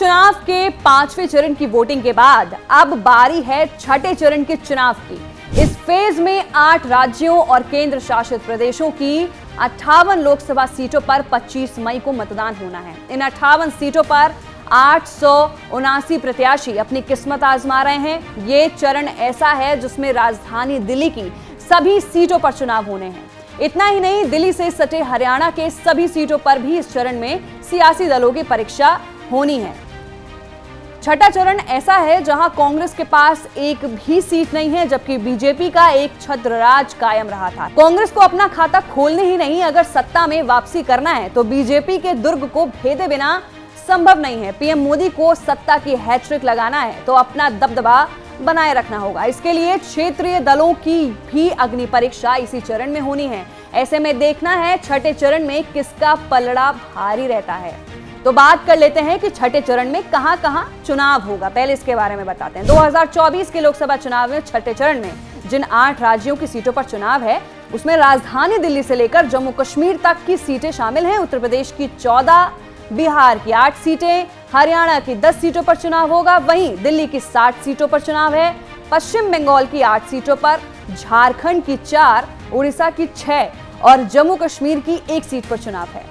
चुनाव के 5वें चरण की वोटिंग के बाद अब बारी है छठे चरण के चुनाव की। इस फेज में 8 राज्यों और केंद्र शासित प्रदेशों की 58 लोकसभा सीटों पर 25 मई को मतदान होना है। इन 58 सीटों पर 879 प्रत्याशी अपनी किस्मत आजमा रहे हैं। ये चरण ऐसा है जिसमें राजधानी दिल्ली की सभी सीटों पर चुनाव होने हैं। इतना ही नहीं, दिल्ली से सटे हरियाणा के सभी सीटों पर भी इस चरण में सियासी दलों की परीक्षा होनी है। छठा चरण ऐसा है जहां कांग्रेस के पास एक भी सीट नहीं है, जबकि बीजेपी का एक छत्र राज कायम रहा था। कांग्रेस को अपना खाता खोलने ही नहीं, अगर सत्ता में वापसी करना है तो बीजेपी के दुर्ग को भेदे बिना संभव नहीं है। पीएम मोदी को सत्ता की हैट्रिक लगाना है तो अपना दबदबा बनाए रखना होगा। इसके लिए क्षेत्रीय दलों की भी अग्नि परीक्षा इसी चरण में होनी है। ऐसे में देखना है छठे चरण में किसका पलड़ा भारी रहता है। तो बात कर लेते हैं कि छठे चरण में कहां-कहां चुनाव होगा। पहले इसके बारे में बताते हैं। 2024 के लोकसभा चुनाव में छठे चरण में जिन 8 राज्यों की सीटों पर चुनाव है, उसमें राजधानी दिल्ली से लेकर जम्मू कश्मीर तक की सीटें शामिल हैं। उत्तर प्रदेश की 14, बिहार की 8 सीटें, हरियाणा की 10 सीटों पर चुनाव होगा। वहीं दिल्ली की 60 सीटों पर चुनाव है। पश्चिम बंगाल की 8 सीटों पर, झारखंड की 4, उड़ीसा की 6 और जम्मू कश्मीर की 1 सीट पर चुनाव है।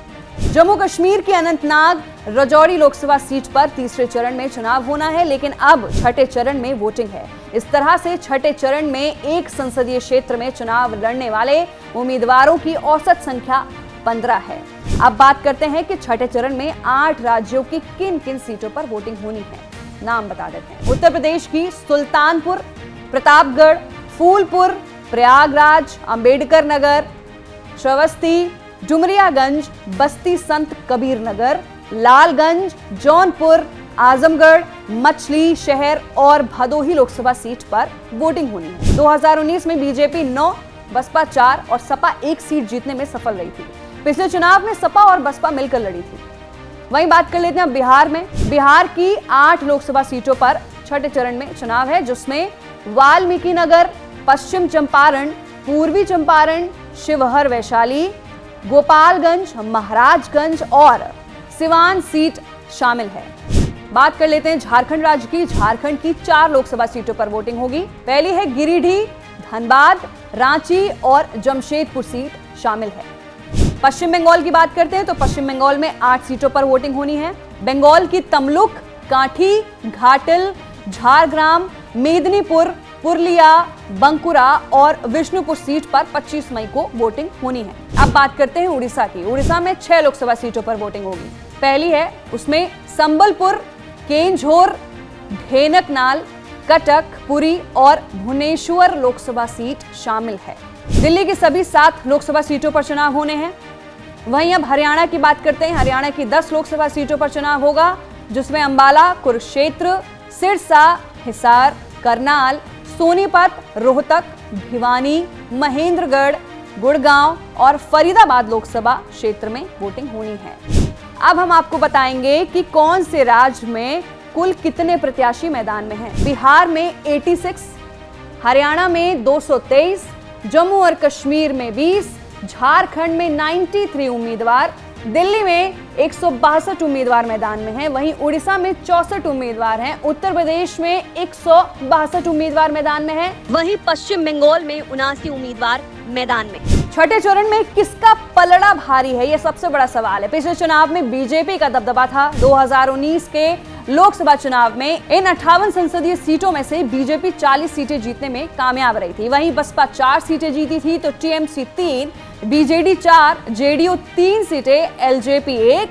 जम्मू कश्मीर की अनंतनाग राजौरी लोकसभा सीट पर तीसरे चरण में चुनाव होना है, लेकिन अब छठे चरण में वोटिंग है। इस तरह से छठे चरण में एक संसदीय क्षेत्र में चुनाव लड़ने वाले उम्मीदवारों की औसत संख्या 15 है। अब बात करते हैं कि छठे चरण में 8 राज्यों की किन किन सीटों पर वोटिंग होनी है। नाम बता देते हैं। उत्तर प्रदेश की सुल्तानपुर, प्रतापगढ़, फूलपुर, प्रयागराज, अंबेडकर नगर, श्रावस्ती, डुमरियागंज, बस्ती संत कबीर नगर, लालगंज, जौनपुर, आजमगढ़, मछली शहर और भदोही लोकसभा सीट पर वोटिंग होनी है। 2019 में बीजेपी 9, बसपा 4 और सपा 1 सीट जीतने में सफल रही थी। पिछले चुनाव में सपा और बसपा मिलकर लड़ी थी। वहीं बात कर लेते हैं बिहार में। बिहार की 8 लोकसभा सीटों पर छठे चरण में चुनाव है, जिसमें वाल्मीकि नगर, पश्चिम चंपारण, पूर्वी चंपारण, शिवहर वैशाली, गोपालगंज, महाराजगंज और सिवान सीट शामिल है। बात कर लेते हैं झारखंड राज्य की। झारखंड की 4 लोकसभा सीटों पर वोटिंग होगी। पहली है गिरिडीह, धनबाद, रांची और जमशेदपुर सीट शामिल है। पश्चिम बंगाल की बात करते हैं तो पश्चिम बंगाल में 8 सीटों पर वोटिंग होनी है। बंगाल की तमलुक, काठी, घाटल, झारग्राम, मेदिनीपुर, पुरलिया, बंकुरा और विष्णुपुर सीट पर 25 मई को वोटिंग होनी है। अब बात करते हैं उड़ीसा की। उड़ीसा में 6 लोकसभा सीटों पर वोटिंग होगी। पहली है, उसमें संबलपुर, केंझोर, ढेनकनाल, कटक, पुरी और भुवनेश्वर लोकसभा सीट शामिल है। दिल्ली की सभी 7 लोकसभा सीटों पर चुनाव होने हैं। वहीं अब हरियाणा की बात करते हैं। हरियाणा की 10 लोकसभा सीटों पर चुनाव होगा, जिसमें अंबाला, कुरुक्षेत्र, सिरसा, हिसार, करनाल, सोनीपत, रोहतक, भिवानी, महेंद्रगढ़, गुड़गांव और फरीदाबाद लोकसभा क्षेत्र में वोटिंग होनी है। अब हम आपको बताएंगे कि कौन से राज्य में कुल कितने प्रत्याशी मैदान में हैं। बिहार में 86, हरियाणा में 223, जम्मू और कश्मीर में 20, झारखंड में 93 उम्मीदवार, दिल्ली में 162 उम्मीदवार मैदान में हैं। वहीं उड़ीसा में 64 उम्मीदवार हैं। उत्तर प्रदेश में 162 उम्मीदवार मैदान में हैं। वहीं पश्चिम बंगाल में 79 उम्मीदवार मैदान में। छठे चरण में किसका पलड़ा भारी है, यह सबसे बड़ा सवाल है। पिछले चुनाव में बीजेपी का दबदबा था। 2019 के लोकसभा चुनाव में इन 58 संसदीय सीटों में से बीजेपी 40 सीटें जीतने में कामयाब रही थी। वहीं बसपा 4 सीटें जीती थी तो टीएमसी 3, बीजेडी 4, जेडीयू 3 सीटें, एलजेपी 1,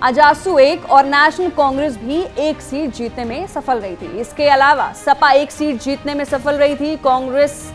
अजासू 1 और नेशनल कांग्रेस भी 1 सीट जीतने में सफल रही थी। इसके अलावा सपा 1 सीट जीतने में सफल रही थी। कांग्रेस,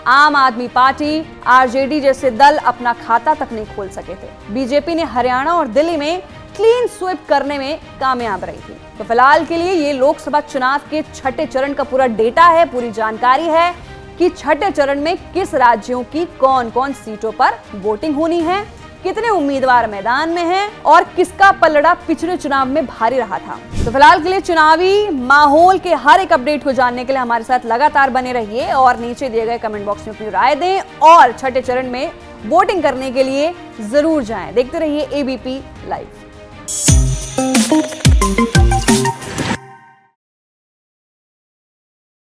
आम आदमी पार्टी, आरजेडी जैसे दल अपना खाता तक नहीं खोल सके थे। बीजेपी ने हरियाणा और दिल्ली में क्लीन स्वीप करने में कामयाब रही थी। तो फिलहाल के लिए ये लोकसभा चुनाव के छठे चरण का पूरा डेटा है, पूरी जानकारी है कि छठे चरण में किस राज्यों की कौन-कौन सीटों पर वोटिंग होनी है, कितने उम्मीदवार मैदान में हैं और किसका पलड़ा पिछले चुनाव में भारी रहा था। तो फिलहाल के लिए चुनावी माहौल के हर एक अपडेट को जानने के लिए हमारे साथ लगातार बने रहिए और नीचे दिए गए कमेंट बॉक्स में अपनी राय दें और छठे चरण में वोटिंग करने के लिए जरूर जाएं। देखते रहिए एबीपी लाइव।